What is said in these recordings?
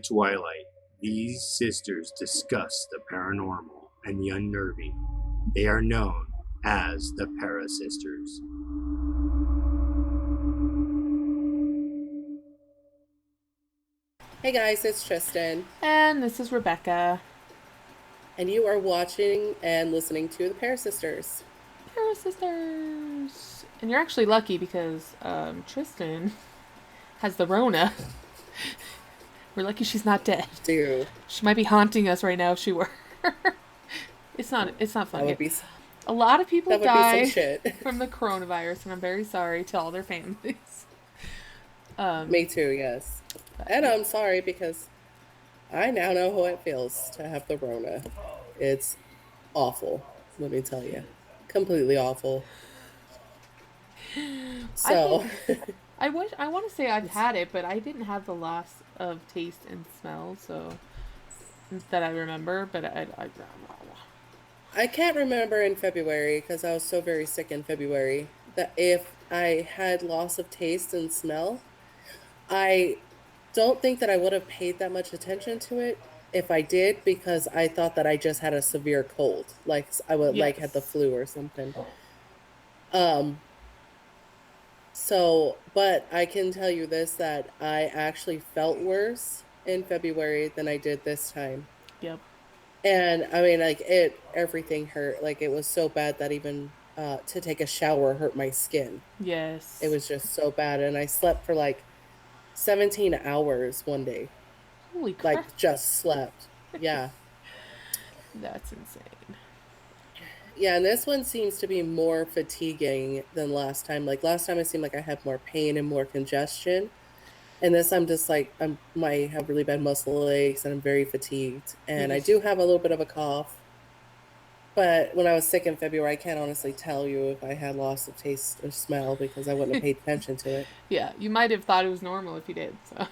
twilight, these sisters discuss the paranormal and the unnerving. They are known as the ParaSisters. Hey guys, it's Tristan, And this is Rebecca. and you are watching and listening to the ParaSisters. ParaSisters. And you're actually lucky because Tristan has the Rona. We're lucky she's not dead. Dude, She might be haunting us right now if she were. It's not that fun. would be A lot of people that would be die some shit. from the coronavirus, and I'm very sorry to all their families. Me too, yes. And I'm sorry because I now know how it feels to have the Rona. It's awful, let me tell you. Completely awful. So, I want to say I've had it, but I didn't have the loss of taste and smell, so that I remember. But I can't remember in February because I was so very sick in February that if I had loss of taste and smell, I don't think that I would have paid that much attention to it if I did because I thought that I just had a severe cold, like I would like had the yes, flu or something. Um, but I can tell you this that I actually felt worse in February than I did this time. yep, And I mean, like everything hurt. Like it was so bad that even to take a shower hurt my skin. It yes. was just so bad. And I slept for like 17 hours one day. Holy crap, Like just slept. Yeah. that's insane. Yeah, and this one seems to be more fatiguing than last time. Like last time it seemed like I had more pain and more congestion. And this I'm just like I might have really bad muscle aches and I'm very fatigued. It And I is. do have a little bit of a cough. But when I was sick in February, I can't honestly tell you if I had loss of taste or smell because I wouldn't have paid attention to it. Yeah, you might have thought it was normal if you did. So,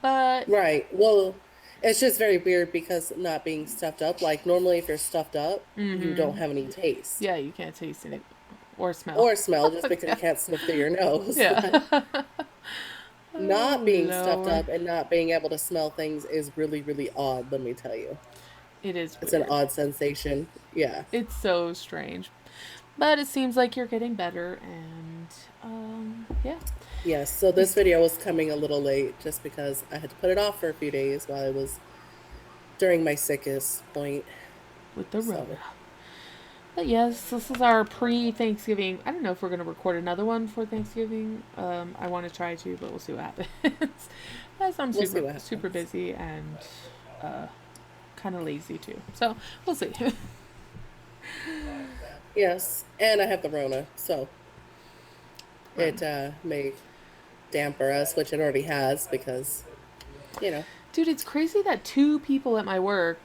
but Right. Well, it's just very weird because not being stuffed up, like normally if you're stuffed up, you don't have any taste yeah, you can't taste it or smell. or smell just because you Yeah, can't sniff through your nose. But yeah. not Oh being stuffed Lord, up and not being able to smell things is really, really odd, let me tell you. it is It's an weird. odd sensation. Yeah. It's so strange, but it seems like you're getting better, and yeah, Yes. So this this video was coming a little late just because I had to put it off for a few days while I was during my sickest point. with the Rona. So But yes, this is our pre-Thanksgiving. I don't know if we're gonna record another one for Thanksgiving. I want to try to, but we'll see what happens. As I'm we'll see super what super happens. busy and uh, kind of lazy too, so we'll see. Yes. And I have the Rona. So it Rona. may damper us, which it already has because, you know, Dude, it's crazy that two people at my work,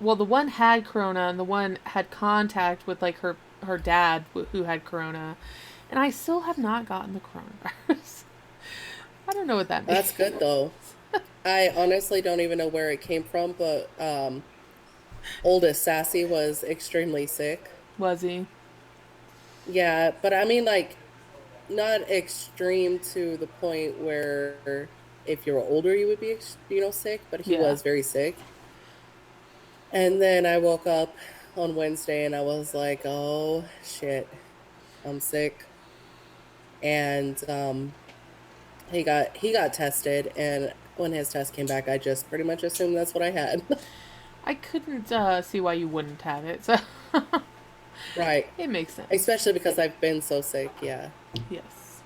well, the one had corona and the one had contact with like her dad who had corona, and I still have not gotten the coronavirus. I don't know what that means. that's good though. I honestly don't even know where it came from, but oldest Sassy was extremely sick. Was he? Yeah, but I mean, like, not extreme to the point where if you were older you would be, sick, but he Yeah. was very sick. And then I woke up on Wednesday and I was like, oh shit, I'm sick. And he got tested, and when his test came back, I just pretty much assumed that's what I had. I couldn't see why you wouldn't have it, so Right. it makes sense. Especially because I've been so sick. Yeah. Yes.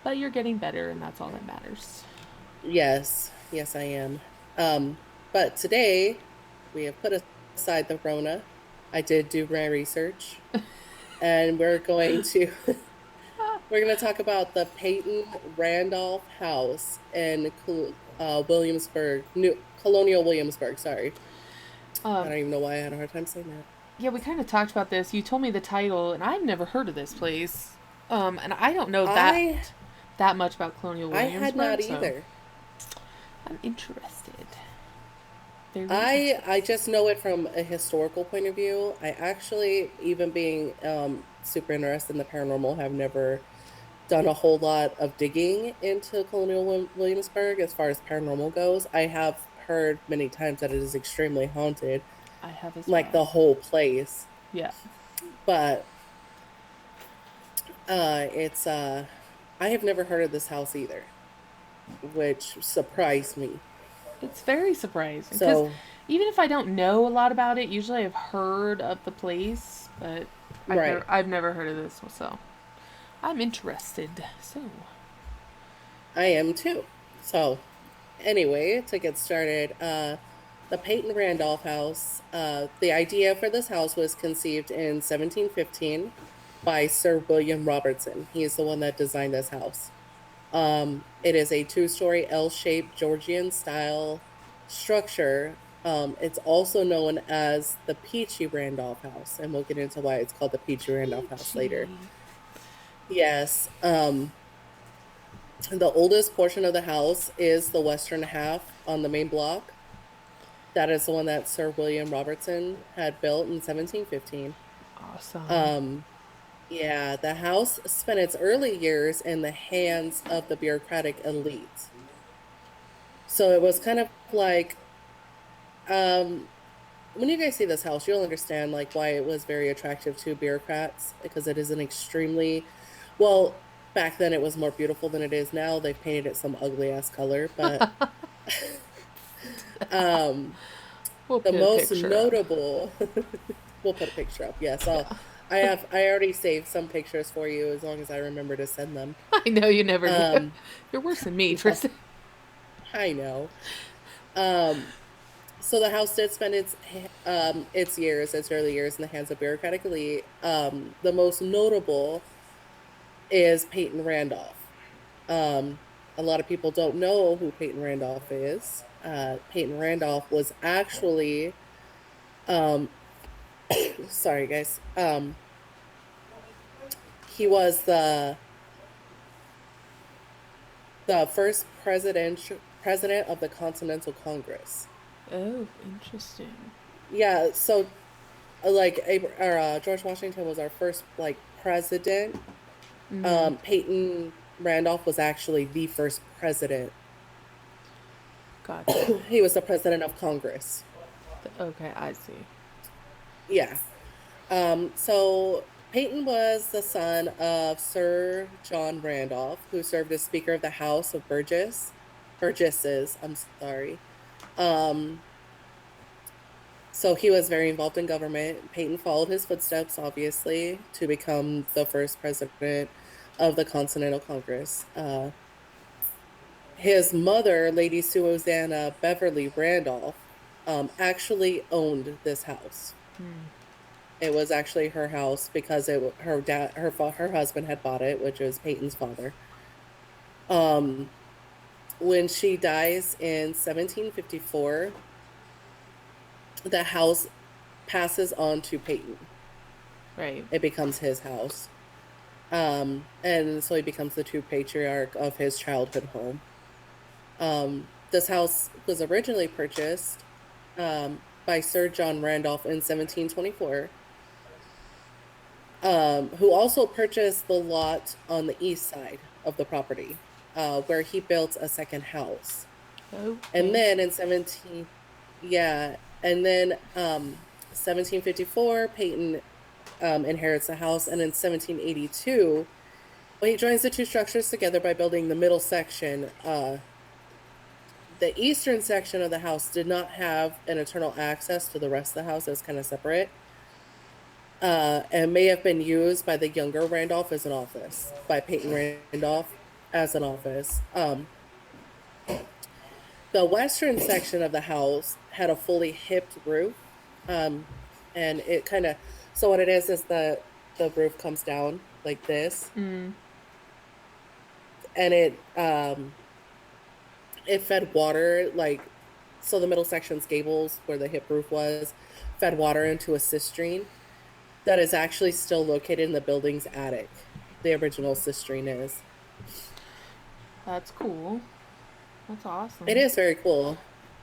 But you're getting better, and that's all that matters. Yes. Yes, I am. Um, but today we have put aside the Rona. I did do my research, and we're going to talk about the Peyton Randolph House in Williamsburg, New Colonial Williamsburg. Sorry, I Um, don't even know why I had a hard time saying that. yeah, we kind of talked about this. You told me the title, and I've never heard of this place. And I don't know I that much about Colonial I had not Williamsburg, so either. I'm interested. Very I interested. just know it from a historical point of view. I actually, even being super interested in the paranormal, have never done a whole lot of digging into Colonial Williamsburg as far as paranormal goes. I have heard many times that it is extremely haunted, I have as like well. the whole place. Yeah. But it's I have never heard of this house either, which surprised me. It's very surprising because So, even if I don't know a lot about it, usually I've heard of the place, but right, I've never heard of this, so I'm interested. So, I am too. So, anyway, to get started, the Peyton Randolph House, the idea for this house was conceived in 1715 by Sir William Robertson. He is the one that designed this house. It is a two-story L-shaped Georgian style structure. It's also known as the Peachy Randolph House, and we'll get into why it's called the Peachy Randolph House later. peachy. Yes. The oldest portion of the house is the western half on the main block. That is the one that Sir William Robertson had built in 1715. Awesome. Um, yeah, the house spent its early years in the hands of the bureaucratic elite. So it was kind of like, um, when you guys see this house, you'll understand like why it was very attractive to bureaucrats because it is an extremely, well, back then it was more beautiful than it is now. They've painted it some ugly ass color, but um, We'll the put a most picture up. notable, we'll put a picture up. Yes, Yeah. I already saved some pictures for you as long as I remember to send them. I know you never do. Um, You're worse than me, no, Tristan. I know. Um, so the house did spend its early years in the hands of bureaucratic elite. The most notable is Peyton Randolph. Um, a lot of people don't know who Peyton Randolph is. Peyton Randolph was actually, um, sorry guys, he was the first president of the Continental Congress. Oh, interesting. Yeah, so George Washington was our first like president. Mm-hmm. Peyton Randolph was actually the first president. Gotcha. He was the president of Congress. Okay, I see. Yeah. So Peyton was the son of Sir John Randolph, who served as Speaker of the House of Burgesses. I'm sorry. Um, so he was very involved in government. Peyton followed his footsteps, obviously, to become the first president of the Continental Congress. His mother, Lady Susanna Beverly Randolph, actually owned this house. Hmm. It was actually her house because her husband had bought it, which was Peyton's father. Um, when she dies in 1754, the house passes on to Peyton. Right. It becomes his house. And so he becomes the true patriarch of his childhood home. This house was originally purchased by Sir John Randolph in 1724, who also purchased the lot on the east side of the property, where he built a second house. And Okay. then in 17, yeah, and then 1754, Peyton inherits the house, and in 1782, well, he joins the two structures together by building the middle section. The eastern section of the house did not have an internal access to the rest of the house. It was kind of separate. And may have been used by the younger Randolph as an office, by Peyton Randolph as an office. The western section of the house had a fully hipped roof. Um, and it kind of, so what it is the roof comes down like this, Mm. and it fed water like, so the middle section's gables where the hip roof was fed water into a cistern that is actually still located in the building's attic. The original cistern is. That's cool. That's It awesome. is very cool.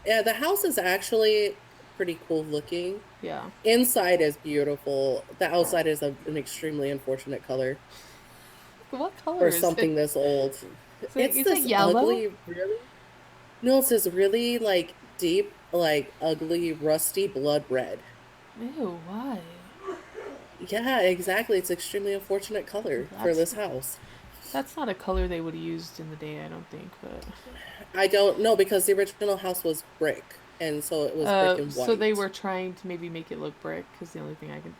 Yeah, the house is actually pretty cool looking. Yeah. Inside is beautiful. The outside is an extremely unfortunate color. What color for is it? something this old. It's Is it this yellow? ugly, really. No, it's this really like deep, like ugly, rusty blood red. Ew, why? Yeah, exactly. It's extremely unfortunate color for That's this house. that's not a color they would have used in the day, I don't think. But I don't know because the original house was brick, and so it was brick and so they white. were trying to maybe make it look brick, because the only thing I can.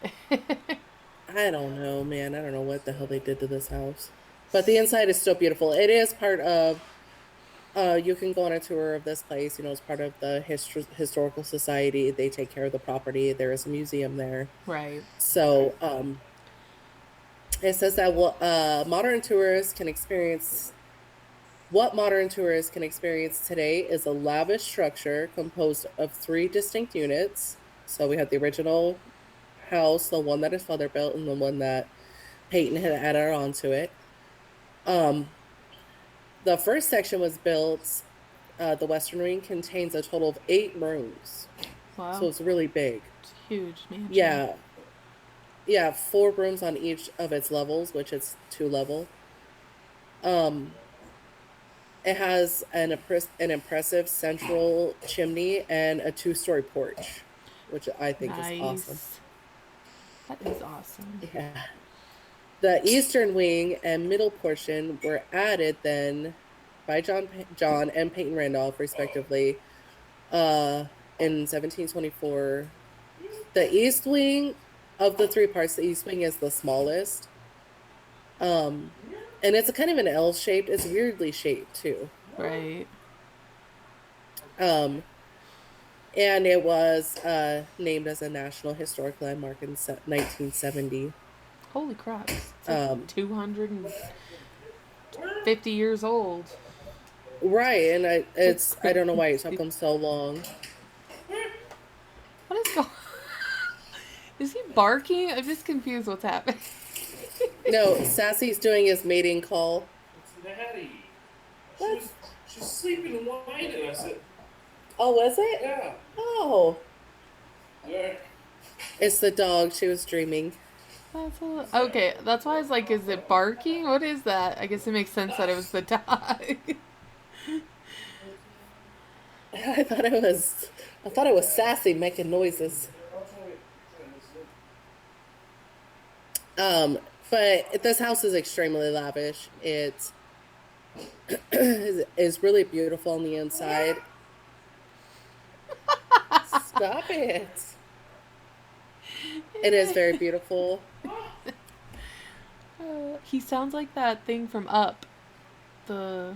I don't know, man. I don't know what the hell they did to this house. But the inside is still beautiful. It is part of you can go on a tour of this place, it's part of the historical society. They take care of the property. There is a museum there. Right. So, it says that what modern tourists can experience today is a lavish structure composed of three distinct units. So we have the original house, the one that his father built, and the one that Peyton had added onto it. Um, the first section was built. The western wing contains a total of 8 rooms, so Wow. it's really big. It's a huge mansion. Yeah, yeah, 4 rooms on each of its levels, which it's 2 level. Um, it has an impressive central chimney and a 2-story porch, which I think is awesome. Nice. That is awesome. Yeah. The eastern wing and middle portion were added then by John and Peyton Randolph, respectively, uh, in 1724. The east wing of the 3 parts, the east wing is the smallest. Um, and it's a kind of an L shaped. It's weirdly shaped too. Right. Um, and it was named as a National Historic Landmark in 1970. Holy crap. It's like Um, 250 years old. right, and It's I don't know why it took crazy. them so long. What is going? Is he barking? I'm just confused what's happening. No, Sassy's doing his mating call. It's Natty. What? She's sleeping and whining. I said, Oh, was it? yeah. Oh, Yeah. it's the dog. She was dreaming. Okay, that's why I was like, is it barking? What is that? I guess it makes sense that it was the dog. I thought it was Sassy making noises. Um, but this house is extremely lavish. It is really beautiful on the inside. Stop it. It is very beautiful. He sounds like that thing from Up, the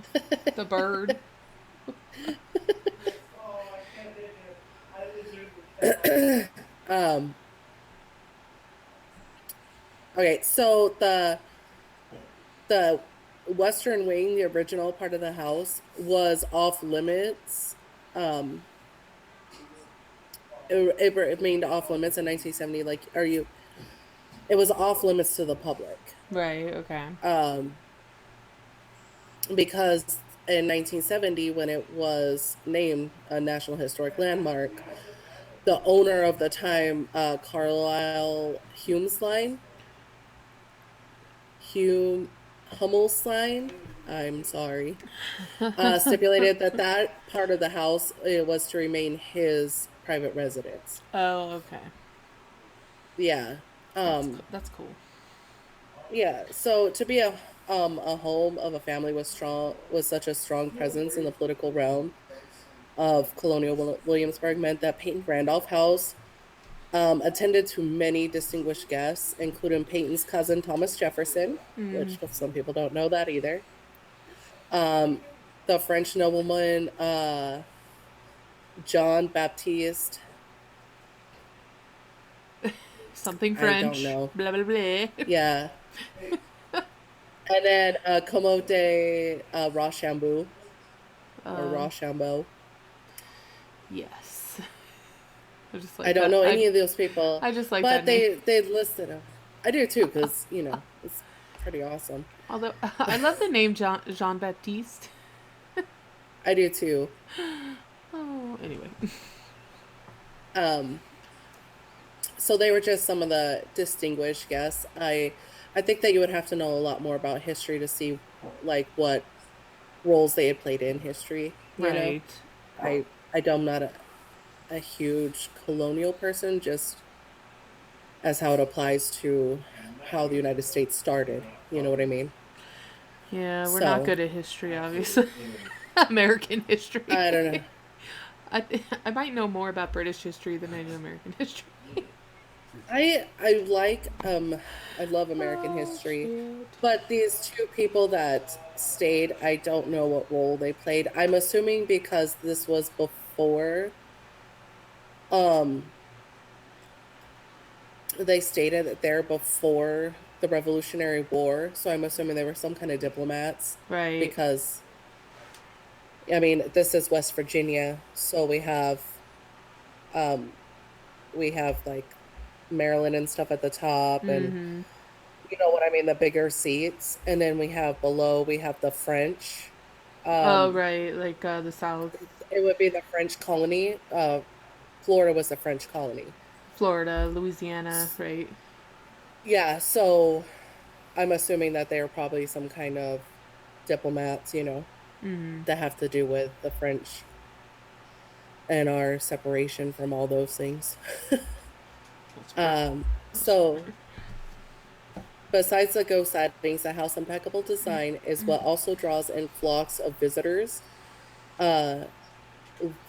the bird. Um, okay, so the western wing, the original part of the house, was off limits. Um, it remained off limits in 1970. Like, it was off limits to the public. Right. Okay. Um, because in 1970, when it was named a National Historic Landmark, the owner of the time, Carlisle Hume Hummelsline, I'm sorry, stipulated that that part of the house, it was to remain his private residence. Oh, okay. Yeah. Um, That's cool. yeah. So to be a home of a family with such a strong presence in the political realm of Colonial Williamsburg meant that Peyton Randolph House attended to many distinguished guests, including Peyton's cousin Thomas Jefferson, Mm. which some people don't know that either. Um, the French nobleman John Baptiste. Something I don't French. know. Blah blah blah. Yeah, and then Como de Rochambeau or Um. Rochambeau. Yes. I just I like don't that. know any I of those people, I just like but that name. they listed them. I do too, because it's pretty awesome. Although I love the name Jean Baptiste. I do too. Oh, anyway. Um, so they were just some of the distinguished guests. I think that you would have to know a lot more about history to see like what roles they had played in history. You know, Right. I am not a huge colonial person, just as how it applies to how the United States started. You know what I mean? Yeah, we're not So good at history, obviously. American history. I don't know. I might know more about British history than I do American history. I like I love American Oh, history, shoot. but these two people that stayed, I don't know what role they played. I'm assuming because this was before um they stated that they're before the Revolutionary War, so I'm assuming they were some kind of diplomats Right. because I mean, this is West Virginia, so um we have like Maryland and stuff at the top and Mm-hmm. you know what I mean, the bigger seats. And then we have below, we have the French. Oh, Um, right. Like the South. it would be the French colony. Florida was the French colony. Florida, Louisiana, right? Yeah, so I'm assuming that they are probably some kind of diplomats, you know, Mm-hmm. that have to do with the French and our separation from all those things. That's pretty. That's So besides the ghost sightings, the house impeccable design is what also draws in flocks of visitors. Uh,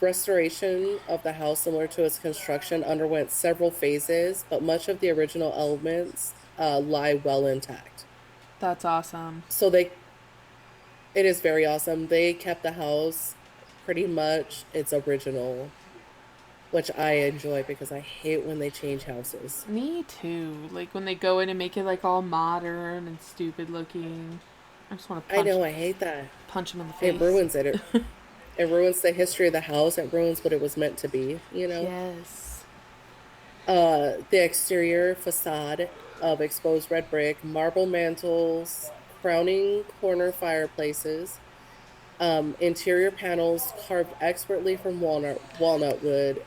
Restoration of the house, similar to its construction, underwent several phases, but much of the original elements lie well intact. That's awesome. So it is very awesome. They kept the house pretty much its original, which I enjoy because I hate when they change houses. Me too. Like when they go in and make it like all modern and stupid looking. I just want to I know, I hate that. punch him in the It face. ruins it. It ruins the history of the house. It ruins what it was meant to be, you know? Yes. The exterior facade of exposed red brick, marble mantles, crowning corner fireplaces, interior panels carved expertly from walnut wood,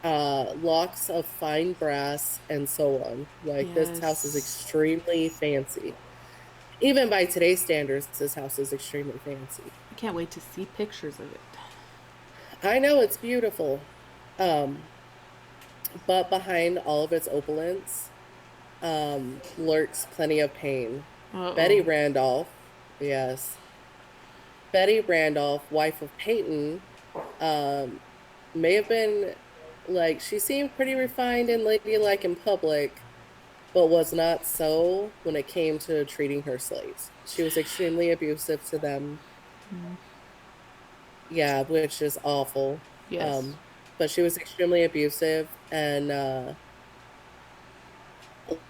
locks of fine brass, and so on. Like this house is Yes. extremely fancy. Even by today's standards, this house is extremely fancy. I can't wait to see pictures of it. I know it's beautiful. Um, but behind all of its opulence, lurks plenty of pain. Uh Betty oh. Randolph, yes, Betty Randolph, wife of Peyton, um, may have been like she seemed pretty refined and ladylike in public, but was not so when it came to treating her slaves. She was extremely abusive to them. Yeah, which is awful. Yes. Um, but she was extremely abusive and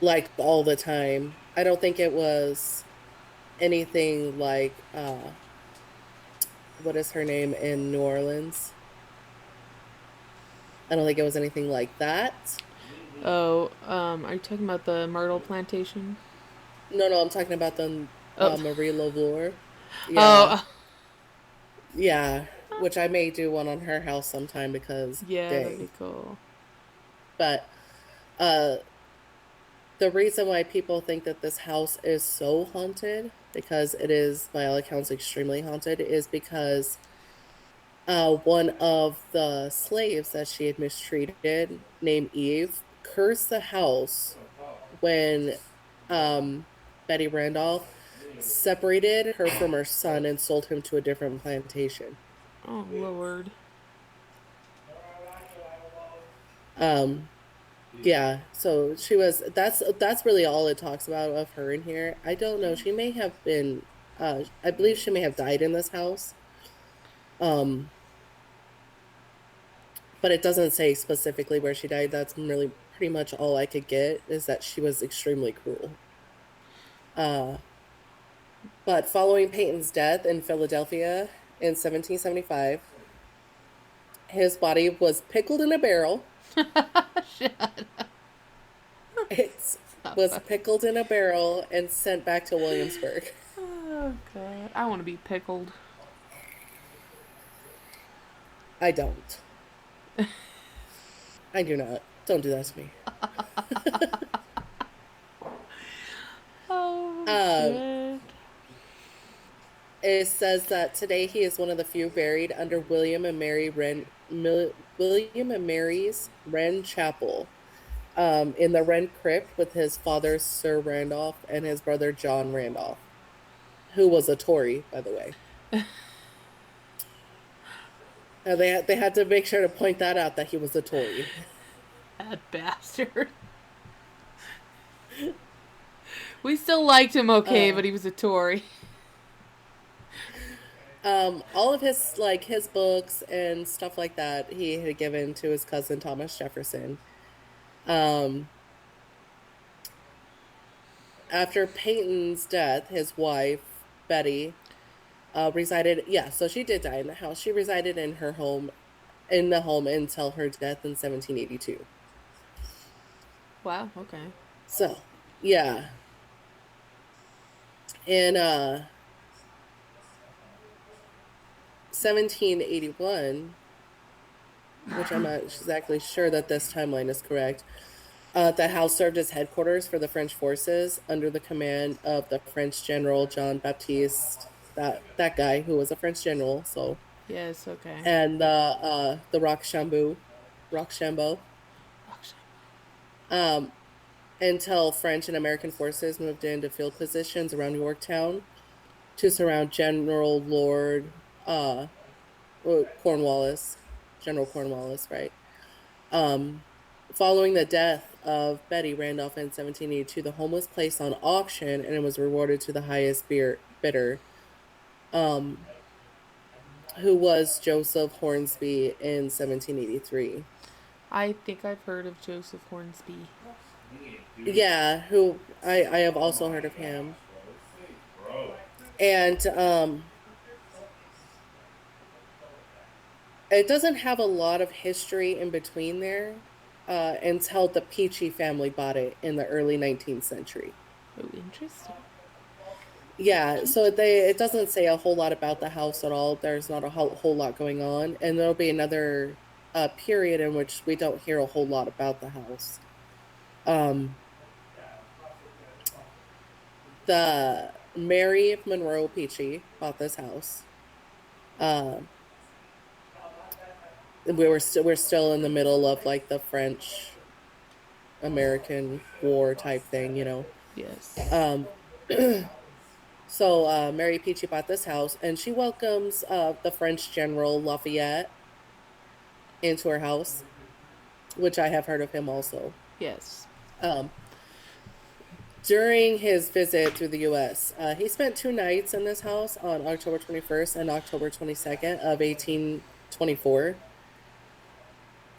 like all the time. I don't think it was anything like what is her name in New Orleans? I don't think it was anything like that. Oh, are you talking about the Myrtle Plantation? No, no, I'm talking about the Oh. Marie Lavoir. Yeah, Oh. yeah, which I may do one on her house sometime because Yeah, that'd be dang. cool. But uh the reason why people think that this house is so haunted, because it is by all accounts extremely haunted, is because one of the slaves that she had mistreated, named Eve, cursed the house when um, Betty Randolph separated her from her son and sold him to a different plantation. Oh, Lord. Um, yeah, so she was. That's really all it talks about of her in here. I don't know. She may have been. I believe she may have died in this house. Um, but it doesn't say specifically where she died. That's really pretty much all I could get is that she was extremely cruel. Uh, but following Peyton's death in Philadelphia in 1775, his body was pickled in a barrel. Shit. It was pickled in a barrel and sent back to Williamsburg. Oh, God. I want to be pickled. I don't. I do not. Don't do that to me. Um, Shit. it says that today he is one of the few buried under William and Mary's Wren Chapel, in the Wren crypt with his father Sir Randolph and his brother John Randolph, who was a Tory, by the way. They had to make sure to point that out, that he was a Tory. That bastard. We still liked him okay, but he was a Tory. All of his books and stuff like that he had given to his cousin Thomas Jefferson. Um, After Peyton's death, his wife Betty resided. Yeah, so she did die in the house. She resided in the home until her death in 1782. Wow, okay. So, yeah, in 1781, which I'm not exactly sure that this timeline is correct. The house served as headquarters for the French forces under the command of the French general John Baptiste, that guy who was a French general. So, Yes, okay. and the Rochambeau, um, until French and American forces moved into field positions around Yorktown to surround uh, Cornwallis, General Cornwallis, right? Um, Following the death of Betty Randolph in 1782, the home was placed on auction and it was rewarded to the highest bidder, um, who was Joseph Hornsby in 1783. I think I've heard of Joseph Hornsby. Yeah, who I have also heard of him. And it doesn't have a lot of history in between there, until the Peachy family bought it in the early 19th century. Oh, interesting. Yeah, so it doesn't say a whole lot about the house at all. There's not a whole lot going on, and there'll be another period in which we don't hear a whole lot about the house. Um, the Mary Monroe Peachy bought this house. Um, we're still in the middle of like the French American War type thing, you know. Yes. Um, so Mary Peachy bought this house, and she welcomes the French General Lafayette into her house, which I have heard of him also. Yes. Um, During his visit through the U.S., he spent 2 nights in this house on October 21st and October 22nd of 1824.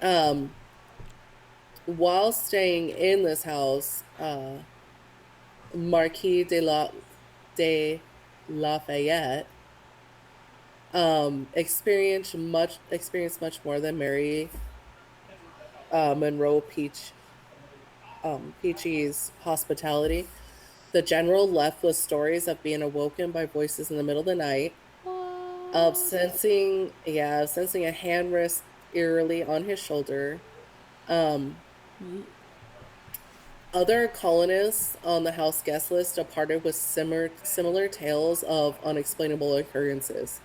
Um, while staying in this house, Marquis de Lafayette experienced much more than Mary Monroe Peachy's hospitality. The general left with stories of being awoken by voices in the middle of the night, of sensing a hand rest eerily on his shoulder. Um, Other colonists on the house guest list departed with similar tales of unexplainable occurrences.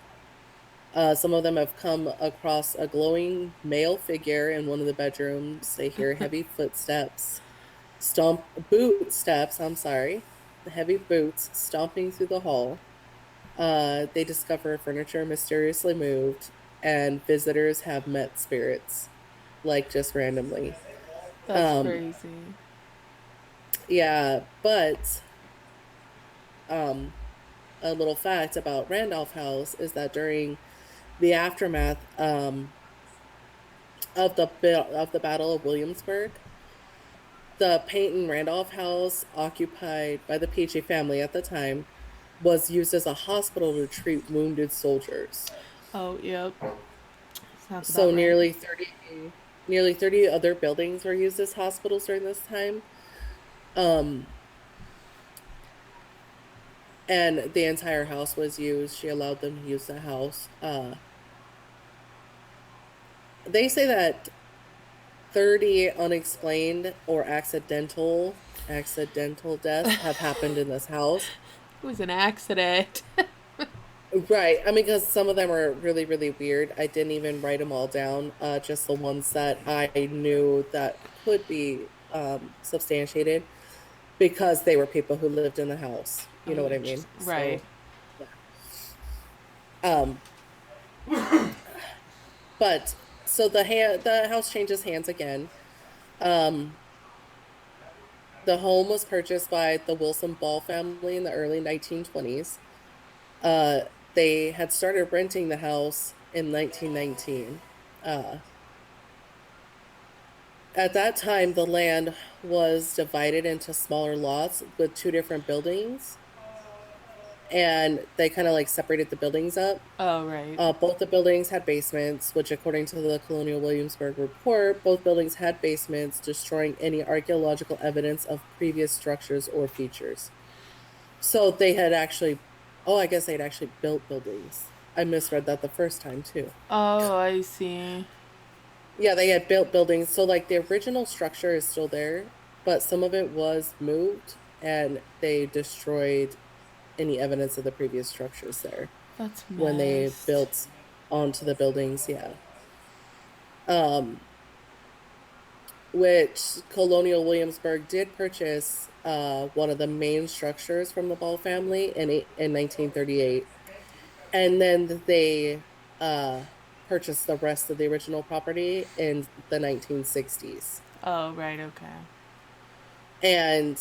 Some of them have come across a glowing male figure in one of the bedrooms. They hear heavy footsteps, I'm sorry, the heavy boots stomping through the hall. They discover furniture mysteriously moved, and visitors have met spirits, like just randomly. That's Um, crazy. yeah, but um, a little fact about Randolph House is that during the aftermath of the Battle of Williamsburg, the Peyton Randolph House, occupied by the Peachy family at the time, was used as a hospital to treat wounded soldiers. Oh, yep. Sounds So about right. nearly 30 other buildings were used as hospitals during this time. Um, and the entire house was used. She allowed them to use the house. They say that 30 unexplained or accidental accidental deaths have happened in this house. It was an accident. Right. I mean, because some of them are really, really weird. I didn't even write them all down. Just the ones that I knew that could be substantiated because they were people who lived in the house. You know what I mean? Right. So, yeah. But so the house changes hands again. Um, the home was purchased by the Wilson Ball family in the early 1920s. Uh, they had started renting the house in 1919. Uh, at that time, the land was divided into smaller lots with two different buildings, and they kind of like separated the buildings up. Oh, right. Both the buildings had basements, which, according to the Colonial Williamsburg report, both buildings had basements, destroying any archaeological evidence of previous structures or features. So they had actually, oh, I guess they'd actually built buildings. I misread that the first time too. Oh, I see. Yeah, they had built buildings. So, like, the original structure is still there, but some of it was moved and they destroyed any evidence of the previous structures there That's when they nice. built onto the buildings. Yeah. Um, which Colonial Williamsburg did purchase one of the main structures from the Ball family in 1938. And then they purchased the rest of the original property in the 1960s. Oh, right, okay. And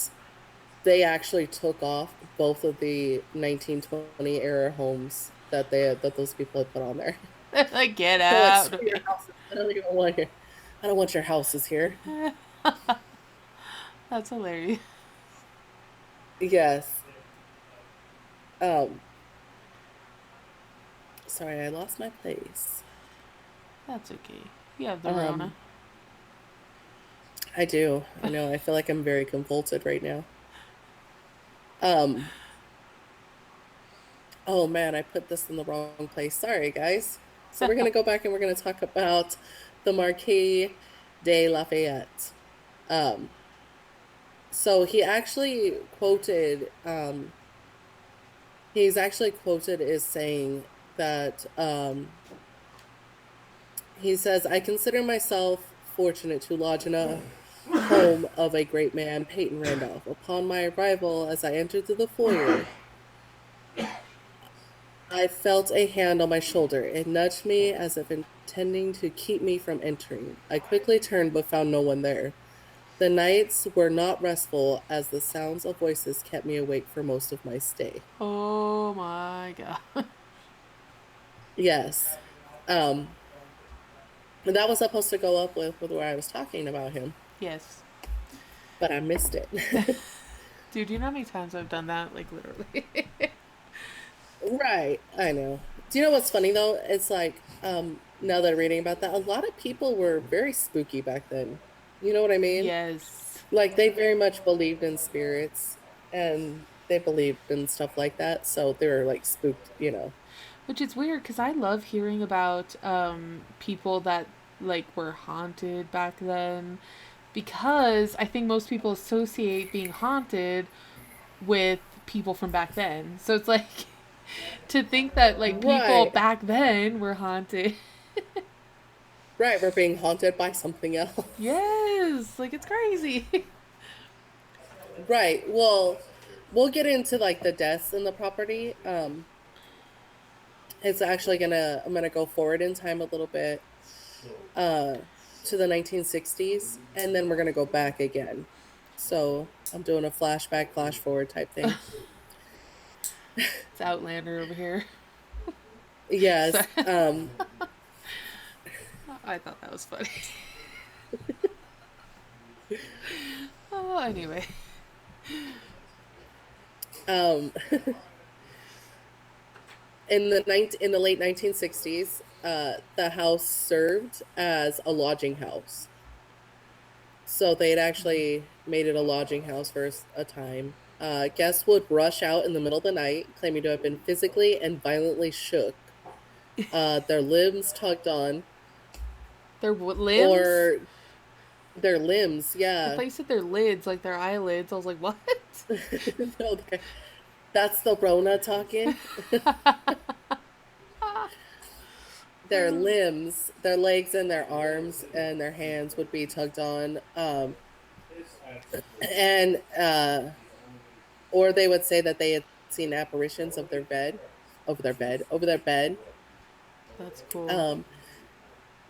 they actually took off both of the 1920 era homes that those people had put on there. Like, get They're like, out. screw your houses. I don't want your houses here. That's hilarious. Yes. Um, sorry, I lost my place. That's okay. You have the Um, Rona. I do. I know. I feel like I'm very convulsed right now. Um, oh man, I put this in the wrong place. Sorry, guys. So we're gonna go back and we're gonna talk about the Marquis de Lafayette. Um, so he's actually quoted as saying that he says, "I consider myself fortunate to lodge in a home of a great man, Peyton Randolph. Upon my arrival, as I entered through the foyer, I felt a hand on my shoulder. It nudged me as if intending to keep me from entering. I quickly turned but found no one there. The nights were not restful as the sounds of voices kept me awake for most of my stay." Oh my god. Yes. Um, and that was supposed to go up with where I was talking about him, Yes. but I missed it. Dude, do you know how many times I've done that? Like, literally. Right, I know. Do you know what's funny though? It's like, now that I'm reading about that, a lot of people were very spooky back then. You know what I mean? Yes. Like they very much believed in spirits and they believed in stuff like that, so they were like spooked, you know. Which is weird because I love hearing about people that like were haunted back then, because I think most people associate being haunted with people from back then. So it's like to think that like people Right, back then were haunted. right, we're being haunted by something else. Yes, like it's crazy. Right. Well, we'll get into like the deaths in the property. It's actually I'm gonna go forward in time a little bit, uh, to the 1960s, and then we're gonna go back again. So I'm doing a flashback, flash forward type thing. It's Outlander over here. Yes. Sorry. I thought that was funny. Oh, anyway. Um, in the late 1960s, the house served as a lodging house. So they had actually made it a lodging house for a time. Guests would rush out in the middle of the night, claiming to have been physically and violently shook, their limbs tugged on, Their limbs? or Their limbs, I yeah. thought you said their lids, like their eyelids. I was like, what? No, that's the Rona talking. Their limbs, their legs and their arms and their hands would be tugged on. And or they would say that they had seen apparitions of their bed, over their bed. That's cool. Um,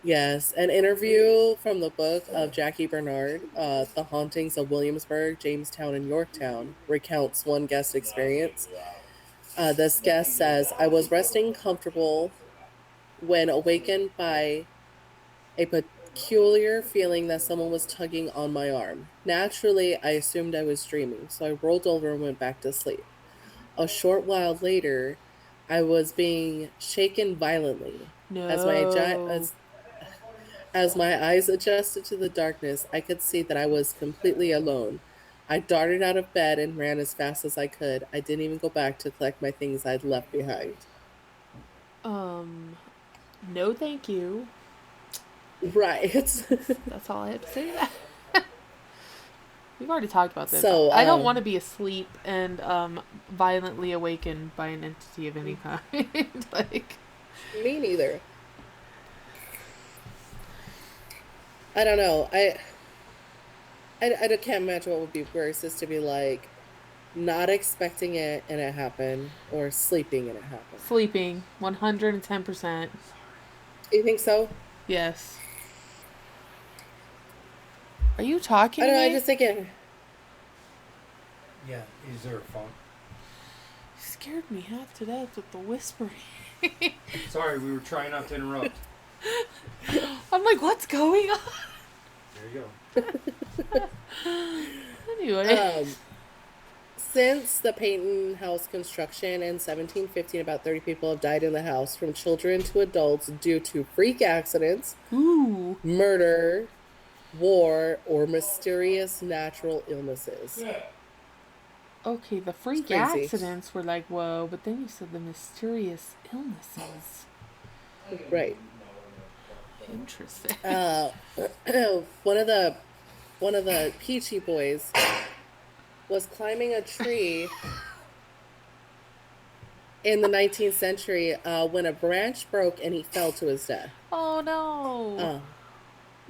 yes, an interview from the book of Jackie Bernard, The Hauntings of Williamsburg, Jamestown, and Yorktown, recounts one guest experience. This guest says, I was resting comfortable when awakened by a peculiar feeling that someone was tugging on my arm. Naturally, I assumed I was dreaming, so I rolled over and went back to sleep. A short while later, I was being shaken violently. As my No. as my eyes adjusted to the darkness, I could see that I was completely alone. I darted out of bed and ran as fast as I could. I didn't even go back to collect my things I'd left behind. Um, no thank you. Right. That's all I have to say to that. We've already talked about this. So, I don't want to be asleep and violently awakened by an entity of any kind. Like, me neither. I don't know. I can't imagine what would be worse is to be like not expecting it and it happened, or sleeping and it happened. sleeping, 110%. You think so? Yes. Are you talking I don't to know. I me? just think it. Yeah, is there a phone? You scared me half to death with the whispering. Sorry, we were trying not to interrupt. I'm like, what's going on? There you go. Anyway. Since the Peyton House construction in 1715, about 30 people have died in the house, from children to adults, due to freak accidents, Ooh. murder, war, or mysterious natural illnesses. Okay, the freak crazy. accidents were like, whoa, but then you said the mysterious illnesses. Right. Interesting. One of the Peachy Boys was climbing a tree in the 19th century when a branch broke and he fell to his death. Oh no.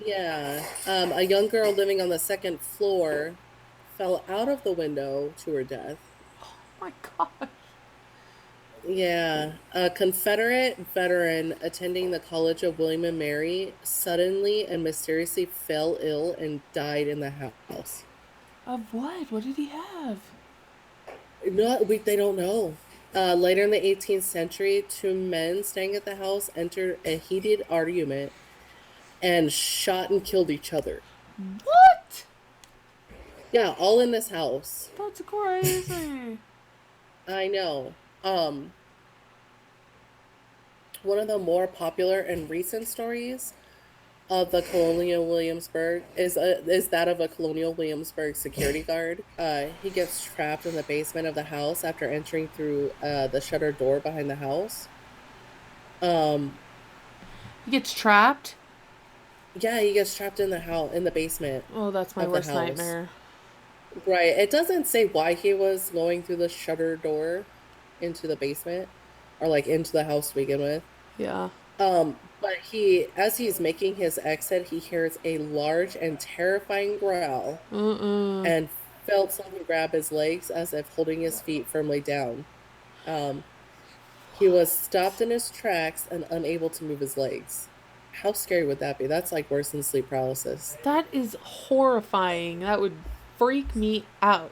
Yeah. A young girl living on the second floor fell out of the window to her death. Oh my god. Yeah. A Confederate veteran attending the College of William and Mary suddenly and mysteriously fell ill and died in the house. Of what? What did he have? No, they don't know. Later in the 18th century, two men staying at the house entered a heated argument and shot and killed each other. What? Yeah, all in this house. That's crazy. I know. One of the more popular and recent stories of the Colonial Williamsburg is that of a Colonial Williamsburg security guard. He gets trapped in the basement of the house after entering through the shutter door behind the house. He gets trapped? Yeah, he gets trapped in the basement. Oh, that's my Of the worst house. nightmare. Right. It doesn't say why he was going through the shutter door into the basement, or like into the house to begin with. Yeah. But as he's making his exit, he hears a large and terrifying growl and felt someone grab his legs as if holding his feet firmly down. He was stopped in his tracks and unable to move his legs. How scary would that be? That's like worse than sleep paralysis. That is horrifying. That would freak me out.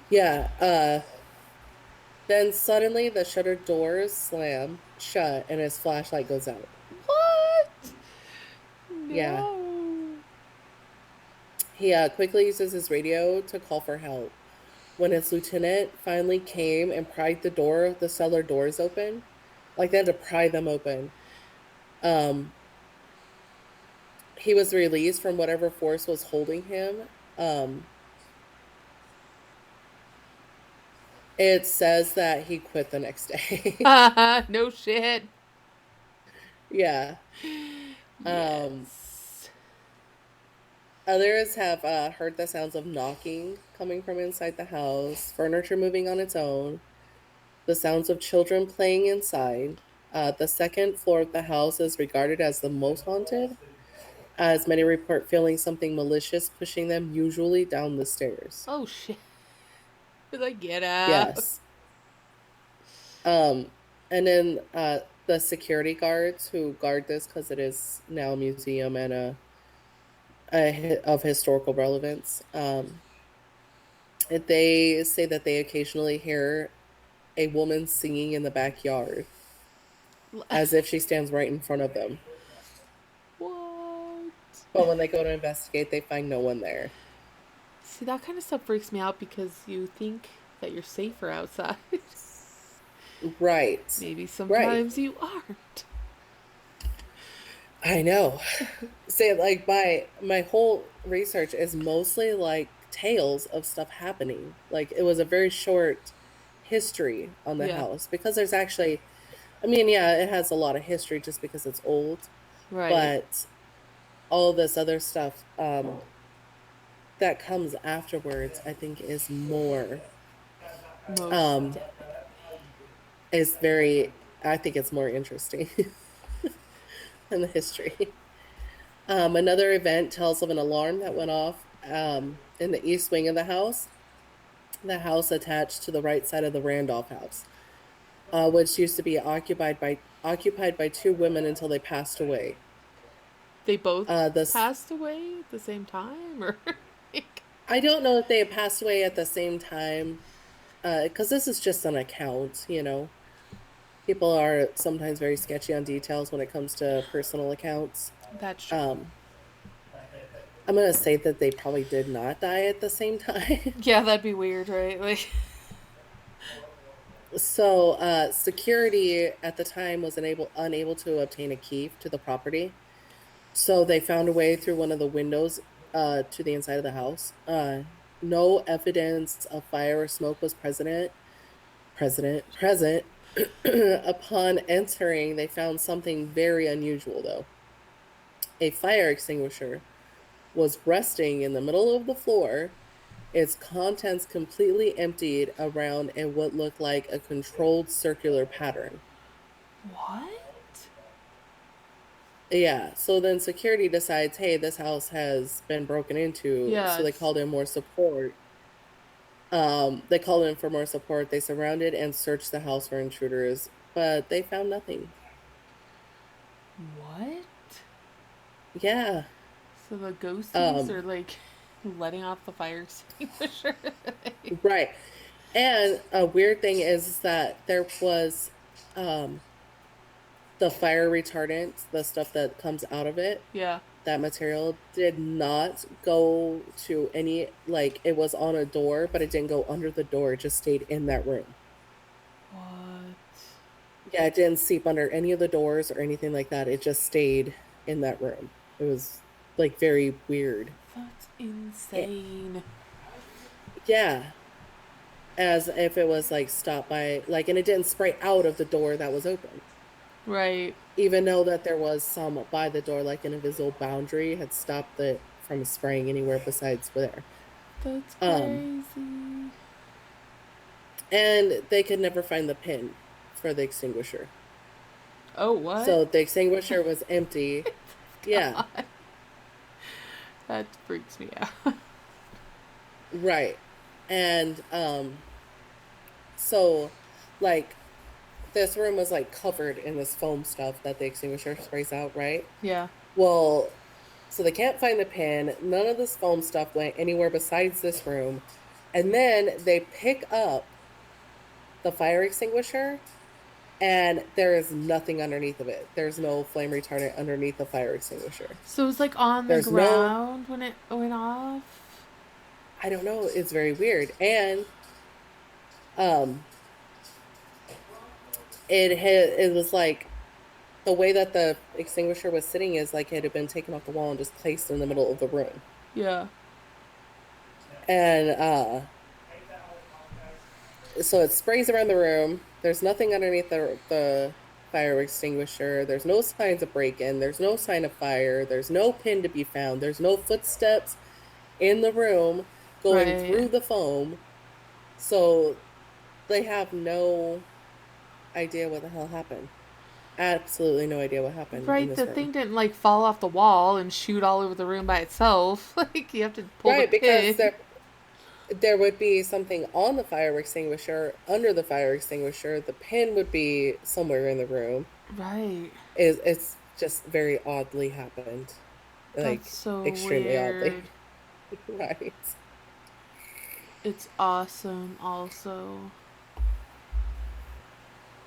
Yeah, then suddenly the shutter doors slam shut and his flashlight goes out. What? Yeah. No. He quickly uses his radio to call for help. When his lieutenant finally came and pried the cellar doors open, like they had to pry them open, he was released from whatever force was holding him. It says that he quit the next day. No shit. Yeah. Yes. Others have heard the sounds of knocking coming from inside the house, furniture moving on its own, the sounds of children playing inside. The second floor of the house is regarded as the most haunted, as many report feeling something malicious pushing them, usually down the stairs. Oh shit. Like, get out. Yes. Um, and then the security guards who guard this, because it is now a museum and of historical relevance. They say that they occasionally hear a woman singing in the backyard as if she stands right in front of them. What? But when they go to investigate, they find no one there. See, that kind of stuff freaks me out because you think that you're safer outside. Right. Maybe sometimes you aren't. I know. Say, like, my whole research is mostly like tales of stuff happening. Like, it was a very short history on the Yeah. house, because there's actually, I mean, yeah, it has a lot of history just because it's old, Right. but all this other stuff that comes afterwards, I think, is more Most um definitely. is very, I think it's more interesting than the history. Another event tells of an alarm that went off in the east wing of the house attached to the right side of the Randolph House, which used to be occupied by two women until they passed away. They both This passed away at the same time, or like, I don't know if they had passed away at the same time, because this is just an account. People are sometimes very sketchy on details when it comes to personal accounts. that's true. I'm gonna say that they probably did not die at the same time. Yeah, that'd be weird, right? Like, So, security at the time was unable to obtain a key to the property. So they found a way through one of the windows to the inside of the house. No evidence of fire or smoke was present. Upon entering, they found something very unusual, though. A fire extinguisher was resting in the middle of the floor, its contents completely emptied around in what looked like a controlled circular pattern. what? Yeah, so then security decides, hey, this house has been broken into, Yeah, so they it's called in more support. They called in for more support. They surrounded and searched the house for intruders, but they found nothing. what? Yeah. So the ghosties Um, are like letting off the fire extinguisher. right. And a weird thing is that there was um, the fire retardant, the stuff that comes out of it, Yeah. that material did not go to any, like, it was on a door, but it didn't go under the door. It just stayed in that room. What? Yeah, it didn't seep under any of the doors or anything like that. It just stayed in that room. It was, like, very weird. That's Eh, insane. Yeah, as if it was, like, stopped by, like, and it didn't spray out of the door that was open. Right. Even though that there was some by the door, like an invisible boundary had stopped it from spraying anywhere besides there. That's Um, crazy. and they could never find the pin for the extinguisher. Oh, what? So the extinguisher was empty. Yeah, That freaks me out. right. And so, like, this room was like covered in this foam stuff that the extinguisher sprays out, right? Yeah. Well, so they can't find the pin. None of this foam stuff went anywhere besides this room. And then they pick up the fire extinguisher, and there is nothing underneath of it. There's no flame retardant underneath the fire extinguisher. So it was like on the There's no, ground when it went off? I don't know. It's very weird. And um, it was like the way that the extinguisher was sitting is like it had been taken off the wall and just placed in the middle of the room. Yeah. And so it sprays around the room. There's nothing underneath the fire extinguisher. There's no signs of break-in. There's no sign of fire. There's no pin to be found. There's no footsteps in the room going Right. through the foam. So they have no idea what the hell happened. Absolutely no idea what happened in Right, this the room. thing didn't like fall off the wall and shoot all over the room by itself. Like you have to pull Right, the because pin. there would be something on the fire extinguisher, under the fire extinguisher. The pin would be somewhere in the room. Right. It's just very oddly happened. Like, That's so extremely oddly. weird. Right. It's awesome also.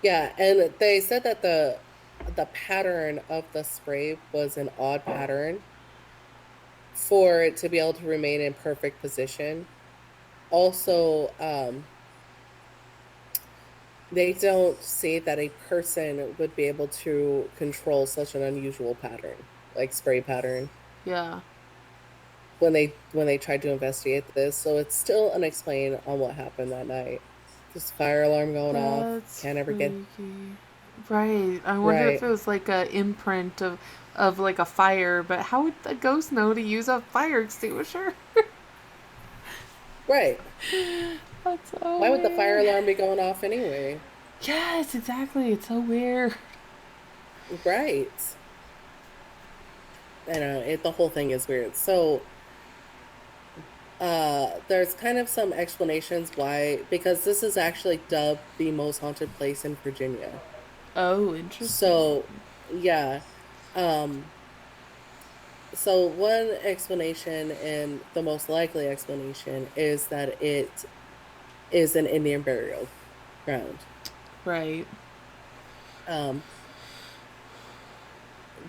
Yeah, and they said that the pattern of the spray was an odd pattern for it to be able to remain in perfect position. Also, they don't say that a person would be able to control such an unusual pattern, like spray pattern, Yeah. when they tried to investigate this. So it's still unexplained on what happened that night. This fire alarm going off. That's Can't ever get freaky. Right. I wonder if right. it was like a imprint of like a fire, but how would the ghost know to use a fire extinguisher? Right. That's so Why would the fire weird. alarm be going off anyway? Yes, exactly. It's so weird. Right. And the whole thing is weird. So there's kind of some explanations why, because this is actually dubbed the most haunted place in Virginia. Oh, interesting. So yeah. Um so one explanation, and the most likely explanation, is that it is an Indian burial ground. Right. Um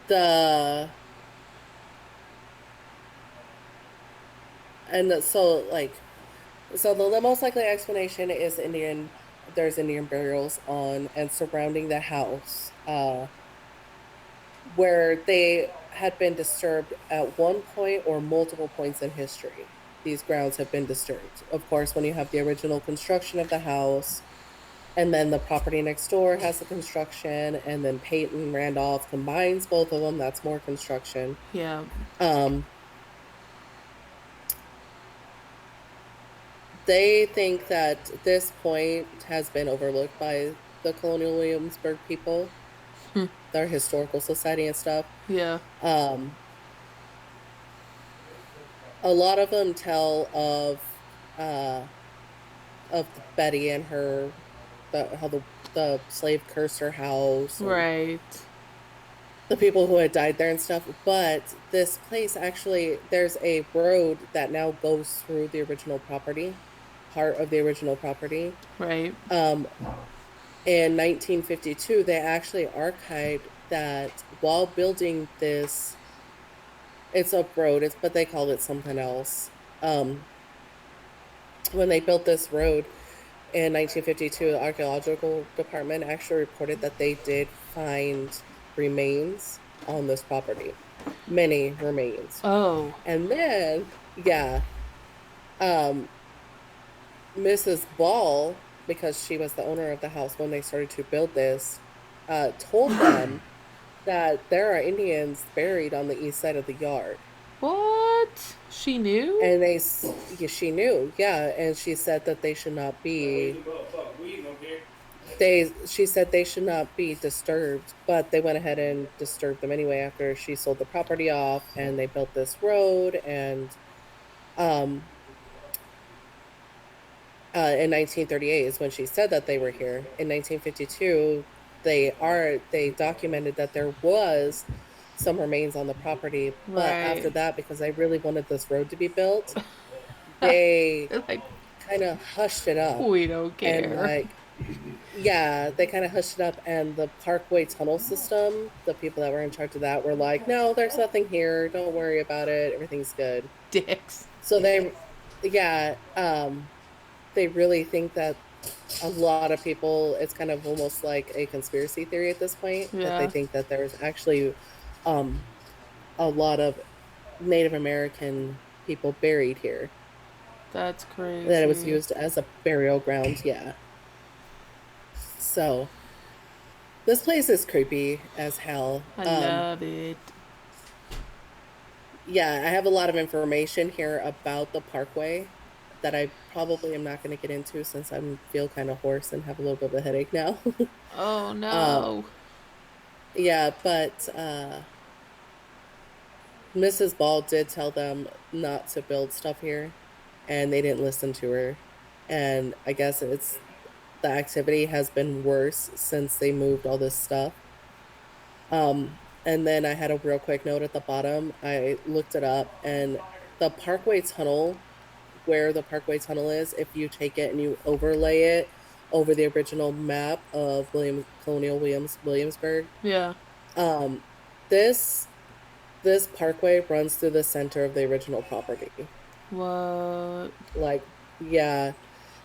the and so like So the most likely explanation is there's Indian burials on and surrounding the house, where they had been disturbed at one point or multiple points in history. These grounds have been disturbed. Of course, when you have the original construction of the house, and then the property next door has the construction, and then Peyton Randolph combines both of them, that's more construction. Yeah. Um, They think that this point has been overlooked by the Colonial Williamsburg people, Hmm. their historical society and stuff. Yeah. Um, a lot of them tell uh, of Betty and her, how the slave cursed her house, and Right. the people who had died there and stuff. But this place, actually, there's a road that now goes through the original property, part of the original property. Right. In 1952, they actually archived that while building this, it's a road, but they called it something else. When they built this road in 1952, the archaeological department actually reported that they did find remains on this property, many remains. Oh. And then, yeah, Mrs. Ball, because she was the owner of the house when they started to build this, told them that there are Indians buried on the east side of the yard. What? She knew? And she knew, yeah, and she said that they should not be, she said they should not be disturbed, but they went ahead and disturbed them anyway after she sold the property off, and they built this road. And in 1938 is when she said that they were here. In 1952, they documented that there was some remains on the property, but Right. after that, because I really wanted this road to be built, they Like, kind of hushed it up. we don't And care. yeah, they kind of hushed it up, and the Parkway Tunnel system, the people that were in charge of that were like, no, there's nothing here, don't worry about it, everything's good. Dicks. So they really think that a lot of people, it's kind of almost like a conspiracy theory at this point, that Yeah. they think that there's actually a lot of Native American people buried here, That's crazy. that it was used as a burial ground. Yeah. So This place is creepy as hell. I love it. Yeah, I have a lot of information here about the Parkway that I probably am not going to get into since I feel kind of hoarse and have a little bit of a headache now. Oh um, no. yeah, but Mrs. Ball did tell them not to build stuff here, and they didn't listen to her. And I guess the activity has been worse since they moved all this stuff. And then I had a real quick note at the bottom. I looked it up, and the Parkway Tunnel, where the Parkway Tunnel is, if you take it and you overlay it over the original map of Colonial Williamsburg, Yeah. um, this this parkway runs through the center of the original property. What? Like, yeah,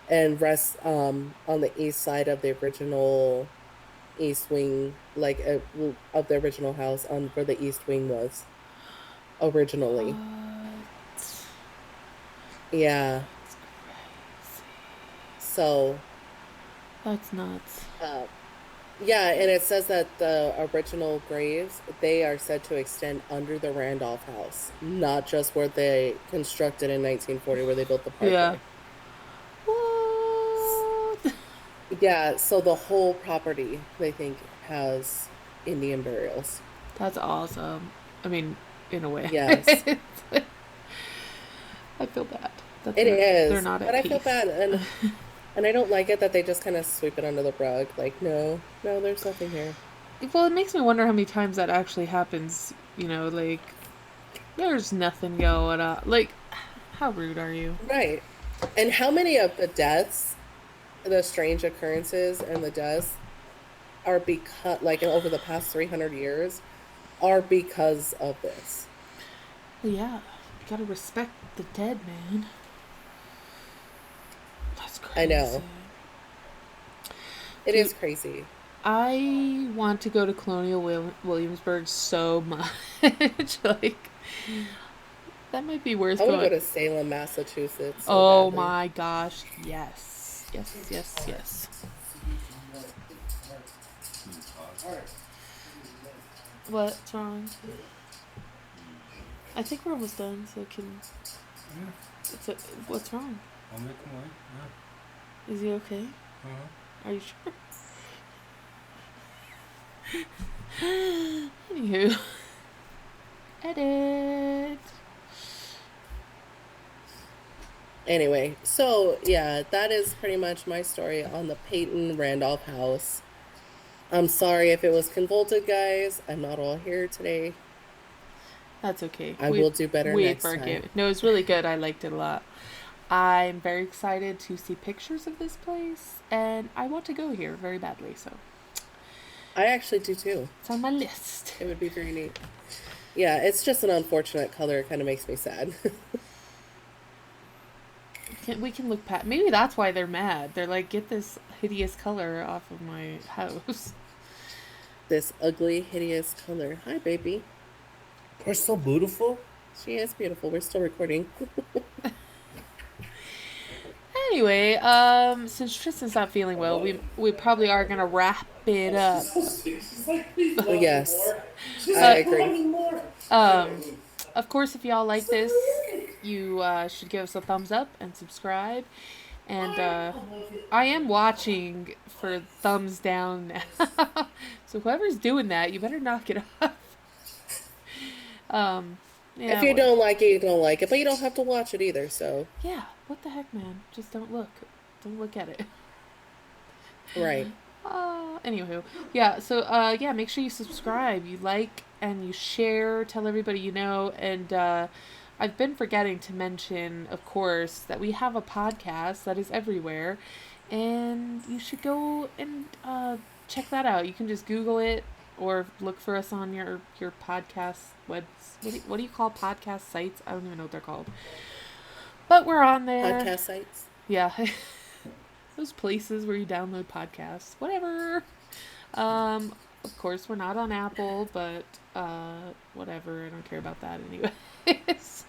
and rests on the east side of the original east wing, like of the original house, on where the east wing was originally. What? Yeah. So, That's nuts. uh, yeah, and it says that the original graves, they are said to extend under the Randolph House, not just where they constructed in 1940, where they built the parkway. Yeah. What? Yeah, so the whole property, they think, has Indian burials. That's awesome. I mean, in a way. Yes. I feel bad. That It is, They're not at but I peace. feel bad, and I don't like it that they just kind of sweep it under the rug. Like, no, there's nothing here. Well, it makes me wonder how many times that actually happens. You know, like, there's nothing going on. Like, how rude are you? Right. And how many of the deaths, the strange occurrences and the deaths, are because, like, over the past 300 years, are because of this? Well, yeah, you gotta respect the dead, man. That's crazy. I know. It Dude, is crazy. I want to go to Colonial Williamsburg so much. Like, that might be worth I want to going. go to Salem, Massachusetts. So Oh badly. my gosh, yes. Yes, yes, yes. What's wrong? I think we're almost done, so it can. What's wrong? I'll make them wait. Is he okay? Uh-huh. Are you sure? Anywho. Edit. Anyway, so yeah, that is pretty much my story on the Peyton Randolph House. I'm sorry if it was convoluted, guys. I'm not all here today. That's okay. I will do better next time. No, it was really good. I liked it a lot. I'm very excited to see pictures of this place, and I want to go here very badly, so I actually do too. it's on my list. It would be very neat. Yeah, it's just an unfortunate color. It kind of makes me sad. We can look past. Maybe that's why they're mad. They're like, get this hideous color off of my house. This ugly, hideous color. Hi, baby. We're so beautiful. She is beautiful. We're still recording. Anyway, since Tristan's not feeling well, we probably are gonna wrap it up. Yes, I agree. Of course, if y'all like this, you should give us a thumbs up and subscribe. And I am watching for thumbs down now. So whoever's doing that, you better knock it off. Yeah, If you don't like it, you don't like it. But you don't have to watch it either, so. Yeah, what the heck, man? Just don't look. Don't look at it. Right. Anywho, yeah, so, yeah, make sure you subscribe, you like, and you share, tell everybody you know, and, I've been forgetting to mention, of course, that we have a podcast that is everywhere, and you should go and, check that out. You can just Google it, or look for us on your podcast webs. What do you call podcast sites? I don't even know what they're called. But we're on there. Podcast sites. Yeah. Those places where you download podcasts. Whatever. Of course, we're not on Apple, but whatever. I don't care about that anyways.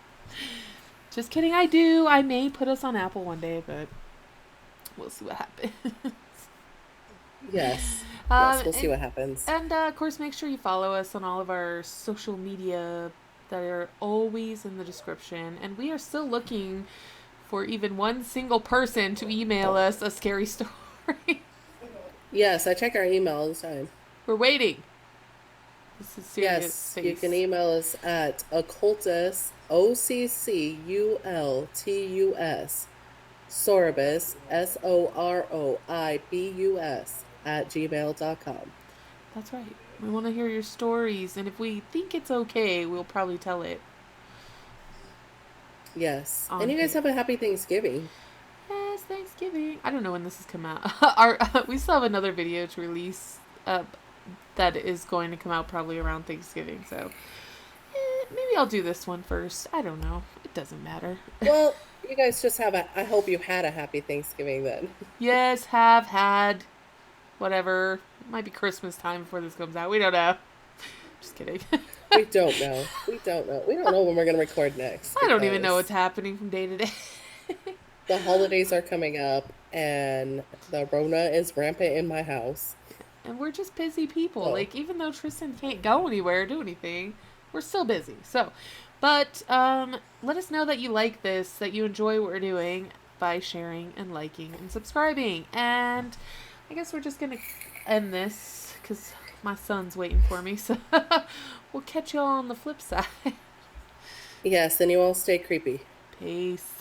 Just kidding, I do. I may put us on Apple one day, but we'll see what happens. Yes. Yes, we'll see And what happens. of course, make sure you follow us on all of our social media that are always in the description. And we are still looking for even one single person to email us a scary story. Yes, I check our email all the time. We're waiting. This is serious Yes, face. you can email us at occultus, OccultusSoroibus, Soribus, SOROIBUS, @gmail.com. That's right. We want to hear your stories, and if we think it's okay, we'll probably tell it. Yes. On And you guys here. have a happy Thanksgiving. Yes, Thanksgiving. I don't know when this has come out. We still have another video to release that is going to come out probably around Thanksgiving. So maybe I'll do this one first. I don't know. It doesn't matter. Well, you guys just I hope you had a happy Thanksgiving then. Yes, have had. Whatever. It might be Christmas time before this comes out. We don't know. Just kidding. We don't know. We don't know. We don't know when we're going to record next. I don't even know because what's happening from day to day. the holidays are coming up and the Rona is rampant in my house. And we're just busy people. Oh. Like, even though Tristan can't go anywhere or do anything, we're still busy. So, but let us know that you like this, that you enjoy what we're doing by sharing and liking and subscribing. And I guess we're just going to end this because my son's waiting for me. So we'll catch y'all on the flip side. Yes, and you all stay creepy. Peace.